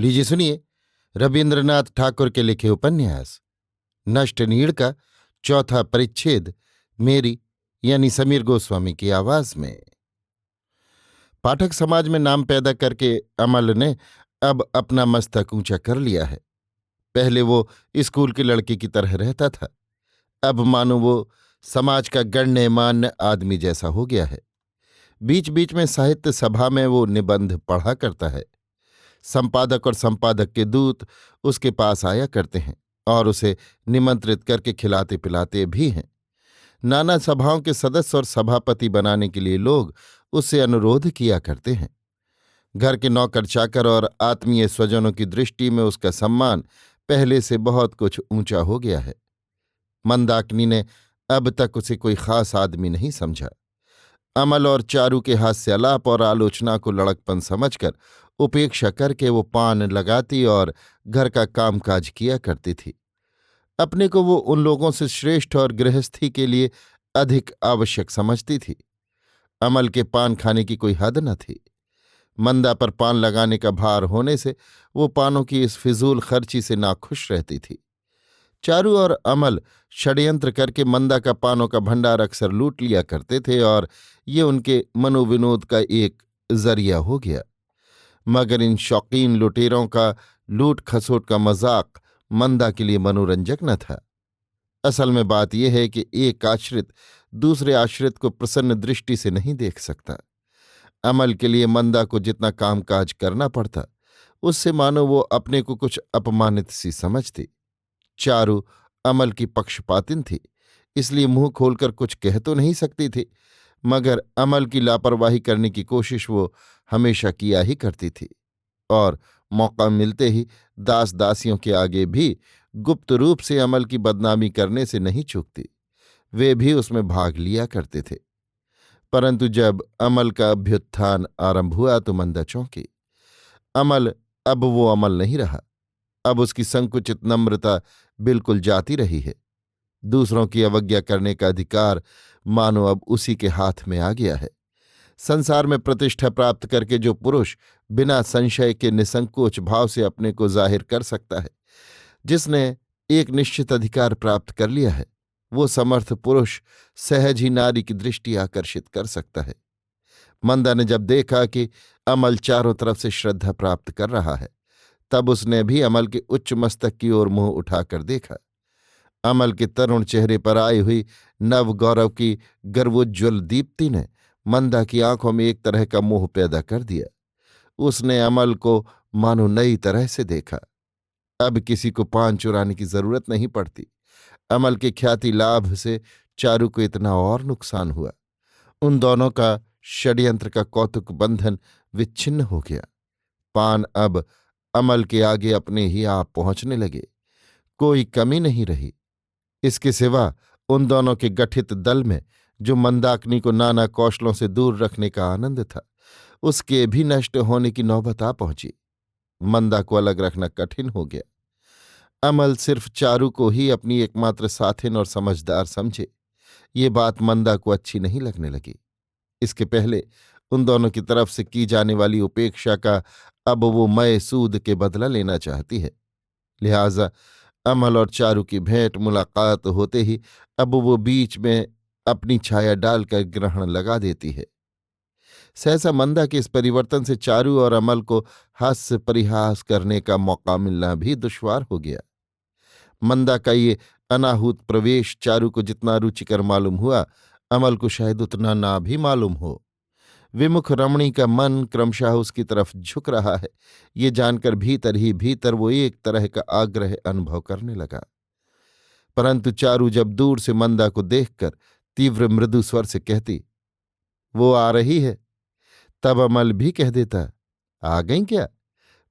लीजिए सुनिए रविन्द्रनाथ ठाकुर के लिखे उपन्यास नष्ट नीड़ का चौथा परिच्छेद मेरी यानी समीर गोस्वामी की आवाज में। पाठक समाज में नाम पैदा करके अमल ने अब अपना मस्तक ऊंचा कर लिया है। पहले वो स्कूल की लड़की की तरह रहता था, अब मानो वो समाज का गण्यमान्य आदमी जैसा हो गया है। बीच बीच में साहित्य सभा में वो निबंध पढ़ा करता है। संपादक और संपादक के दूत उसके पास आया करते हैं और उसे निमंत्रित करके खिलाते पिलाते भी हैं। नाना सभाओं के सदस्य और सभापति बनाने के लिए लोग उससे अनुरोध किया करते हैं। घर के नौकर चाकर और आत्मीय स्वजनों की दृष्टि में उसका सम्मान पहले से बहुत कुछ ऊंचा हो गया है। मंदाकिनी ने अब तक उसे कोई खास आदमी नहीं समझा। अमल और चारू के हास्यालाप और आलोचना को लड़कपन समझकर उपेक्षा करके वो पान लगाती और घर का कामकाज किया करती थी। अपने को वो उन लोगों से श्रेष्ठ और गृहस्थी के लिए अधिक आवश्यक समझती थी। अमल के पान खाने की कोई हद न थी। मंदा पर पान लगाने का भार होने से वो पानों की इस फिजूल खर्ची से नाखुश रहती थी। चारू और अमल षड्यंत्र करके मंदा का पानों का भंडार अक्सर लूट लिया करते थे और ये उनके मनोविनोद का एक जरिया हो गया। मगर इन शौकीन लुटेरों का लूट खसोट का मजाक मंदा के लिए मनोरंजक न था। असल में बात यह है कि एक आश्रित दूसरे आश्रित को प्रसन्न दृष्टि से नहीं देख सकता। अमल के लिए मंदा को जितना कामकाज करना पड़ता उससे मानो वो अपने को कुछ अपमानित सी समझती। चारू अमल की पक्षपातिन थी, इसलिए मुंह खोलकर कुछ कह तो नहीं सकती थी, मगर अमल की लापरवाही करने की कोशिश वो हमेशा किया ही करती थी और मौका मिलते ही दास दासियों के आगे भी गुप्त रूप से अमल की बदनामी करने से नहीं चूकती। वे भी उसमें भाग लिया करते थे। परंतु जब अमल का अभ्युत्थान आरंभ हुआ तो मंदा चौंकी। अमल अब वो अमल नहीं रहा। अब उसकी संकुचित नम्रता बिल्कुल जाती रही है। दूसरों की अवज्ञा करने का अधिकार मानो अब उसी के हाथ में आ गया है। संसार में प्रतिष्ठा प्राप्त करके जो पुरुष बिना संशय के निसंकोच भाव से अपने को जाहिर कर सकता है, जिसने एक निश्चित अधिकार प्राप्त कर लिया है, वो समर्थ पुरुष सहज ही नारी की दृष्टि आकर्षित कर सकता है। मंदा ने जब देखा कि अमल चारों तरफ से श्रद्धा प्राप्त कर रहा है, तब उसने भी अमल के उच्च मस्तक की ओर मुंह उठाकर देखा। अमल के तरुण चेहरे पर आई हुई नव गौरव की गर्वोज्ज्वल दीप्ति ने मंदा की आंखों में एक तरह का मोह पैदा कर दिया। उसने अमल को मानो नई तरह से देखा। अब किसी को पान चुराने की जरूरत नहीं पड़ती। अमल के ख्याति लाभ से चारू को इतना और नुकसान हुआ। उन दोनों का षड्यंत्र का कौतुक बंधन विच्छिन्न हो गया। पान अब अमल के आगे अपने ही आप पहुंचने लगे। कोई कमी नहीं रही। इसके सिवा उन दोनों के गठित दल में जो मंदाकिनी को नाना कौशलों से दूर रखने का आनंद था, उसके भी नष्ट होने की नौबत आ पहुंची। मंदा को अलग रखना कठिन हो गया। अमल सिर्फ चारू को ही अपनी एकमात्र साथिन और समझदार समझे, ये बात मंदा को अच्छी नहीं लगने लगी। इसके पहले उन दोनों की तरफ से की जाने वाली उपेक्षा का अब वो मय सूद के बदला लेना चाहती है। लिहाजा अमल और चारू की भेंट मुलाकात होते ही अब वो बीच में अपनी छाया डालकर ग्रहण लगा देती है। सहसा मंदा के इस परिवर्तन से चारू और अमल को हास्य परिहास करने का मौका मिलना भी दुश्वार हो गया। मंदा का ये अनाहूत प्रवेश चारू को जितना रुचिकर मालूम हुआ, अमल को शायद उतना ना भी मालूम हो। विमुख रमणी का मन क्रमशः उसकी तरफ झुक रहा है, ये जानकर भीतर ही भीतर वो एक तरह का आग्रह अनुभव करने लगा। परंतु चारू जब दूर से मंदा को देखकर तीव्र मृदु स्वर से कहती, वो आ रही है, तब अमल भी कह देता, आ गई क्या?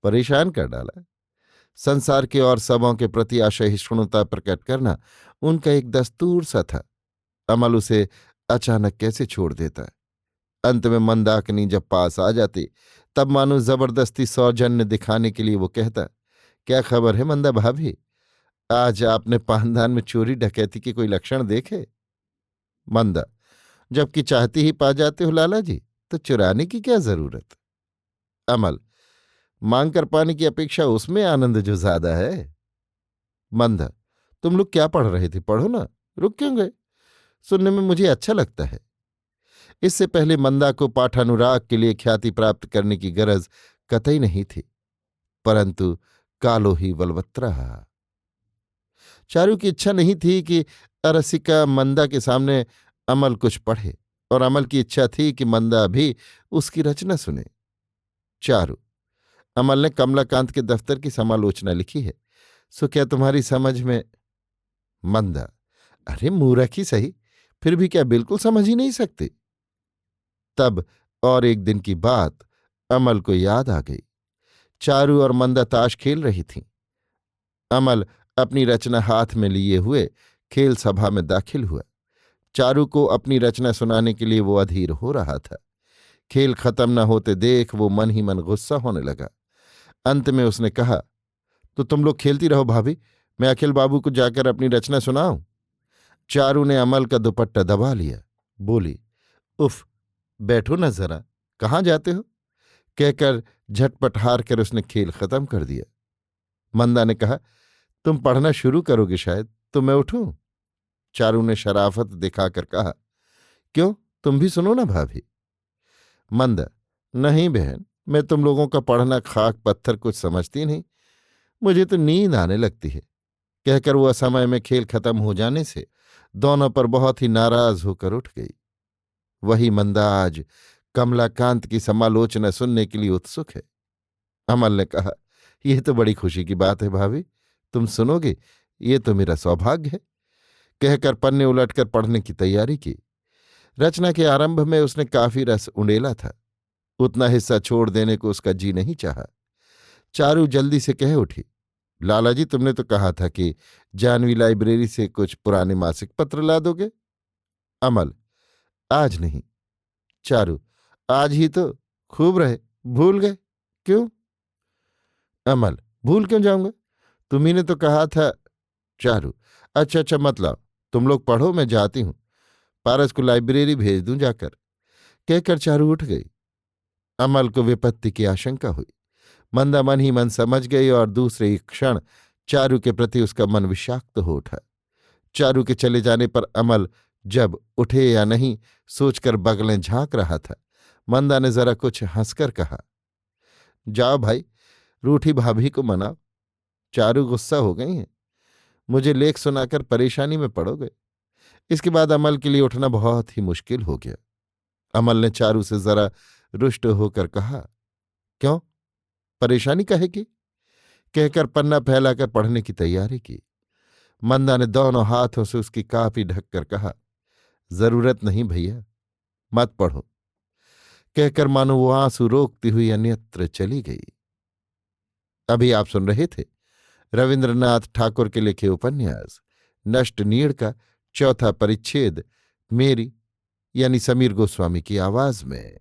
परेशान कर डाला। संसार के और सबों के प्रति असहिष्णुता प्रकट करना उनका एक दस्तूर सा था। अमल उसे अचानक कैसे छोड़ देता। अंत में मंदाकिनी जब पास आ जाती, तब मानो जबरदस्ती सौजन्य दिखाने के लिए वो कहता, क्या खबर है मंदा भाभी, आज आपने पानदान में चोरी डकैती के कोई लक्षण देखे? मंदा, जबकि चाहती ही पा जाते हो लाला जी, तो चुराने की क्या जरूरत? अमल, मांग कर पाने की अपेक्षा उसमें आनंद जो ज्यादा है। मंदा, तुम लोग क्या पढ़ रहे थे? पढ़ो ना, रुक क्यों गए? सुनने में मुझे अच्छा लगता है। इससे पहले मंदा को पाठानुराग के लिए ख्याति प्राप्त करने की गरज कतई नहीं थी, परंतु कालो ही बलवत रहा। चारू की इच्छा नहीं थी कि अरसिका मंदा के सामने अमल कुछ पढ़े, और अमल की इच्छा थी कि मंदा भी उसकी रचना सुने। चारू, अमल ने कमलाकांत के दफ्तर की समालोचना लिखी है, सो क्या तुम्हारी समझ में? मंदा, अरे मूर्ख ही सही, फिर भी क्या बिल्कुल समझ ही नहीं सकते? तब और एक दिन की बात अमल को याद आ गई। चारू और मंदा ताश खेल रही थीं। अमल अपनी रचना हाथ में लिए हुए खेल सभा में दाखिल हुआ। चारू को अपनी रचना सुनाने के लिए वो अधीर हो रहा था। खेल खत्म न होते देख वो मन ही मन गुस्सा होने लगा। अंत में उसने कहा, तो तुम लोग खेलती रहो भाभी, मैं अखिल बाबू को जाकर अपनी रचना सुनाऊं? चारू ने अमल का दुपट्टा दबा लिया, बोली, उफ, बैठो न जरा, कहाँ जाते हो? कहकर झटपट हार कर उसने खेल खत्म कर दिया। मंदा ने कहा, तुम पढ़ना शुरू करोगे शायद, तो मैं उठूं? चारू ने शराफत दिखाकर कहा, क्यों, तुम भी सुनो ना भाभी। मंदा, नहीं बहन, मैं तुम लोगों का पढ़ना खाक पत्थर कुछ समझती नहीं, मुझे तो नींद आने लगती है। कहकर वो असमय में खेल खत्म हो जाने से दोनों पर बहुत ही नाराज होकर उठ गई। वही मंदा आज कमलाकांत की समालोचना सुनने के लिए उत्सुक है। अमल ने कहा, यह तो बड़ी खुशी की बात है भाभी, तुम सुनोगे, ये तो मेरा सौभाग्य है। कहकर पन्ने उलटकर पढ़ने की तैयारी की। रचना के आरंभ में उसने काफी रस उंडेला था, उतना हिस्सा छोड़ देने को उसका जी नहीं चाहा। चारू जल्दी से कह उठी, लाला जी, तुमने तो कहा था कि जानवी लाइब्रेरी से कुछ पुराने मासिक पत्र ला दोगे। अमल, आज नहीं। चारू, आज ही तो खूब रहे, भूल गए? क्यों? अमल, भूल क्यों जाऊंगा, तुम्ही ने तो कहा था। चारू, अच्छा अच्छा मत लाओ, तुम लोग पढ़ो, मैं जाती हूं, पारस को लाइब्रेरी भेज दूं जाकर। कहकर चारू उठ गई। अमल को विपत्ति की आशंका हुई। मंदा मन ही मन समझ गई और दूसरे ही क्षण चारू के प्रति उसका मन विषाक्त हो उठा। चारू के चले जाने पर अमल जब उठे या नहीं सोचकर बगलें झांक रहा था। मंदा ने जरा कुछ हंसकर कहा, जाओ भाई, रूठी भाभी को मनाओ, चारू गुस्सा हो गई हैं, मुझे लेख सुनाकर परेशानी में पड़ोगे। इसके बाद अमल के लिए उठना बहुत ही मुश्किल हो गया। अमल ने चारू से जरा रुष्ट होकर कहा, क्यों, परेशानी काहे की? कहकर पन्ना फैलाकर पढ़ने की तैयारी की। मंदा ने दोनों हाथों से उसकी काफी ढककर कहा, जरूरत नहीं भैया, मत पढ़ो। कहकर मानो वो आंसू रोकती हुई अन्यत्र चली गई। अभी आप सुन रहे थे रविन्द्रनाथ ठाकुर के लिखे उपन्यास नष्ट नीड़ का चौथा परिच्छेद, मेरी यानी समीर गोस्वामी की आवाज में।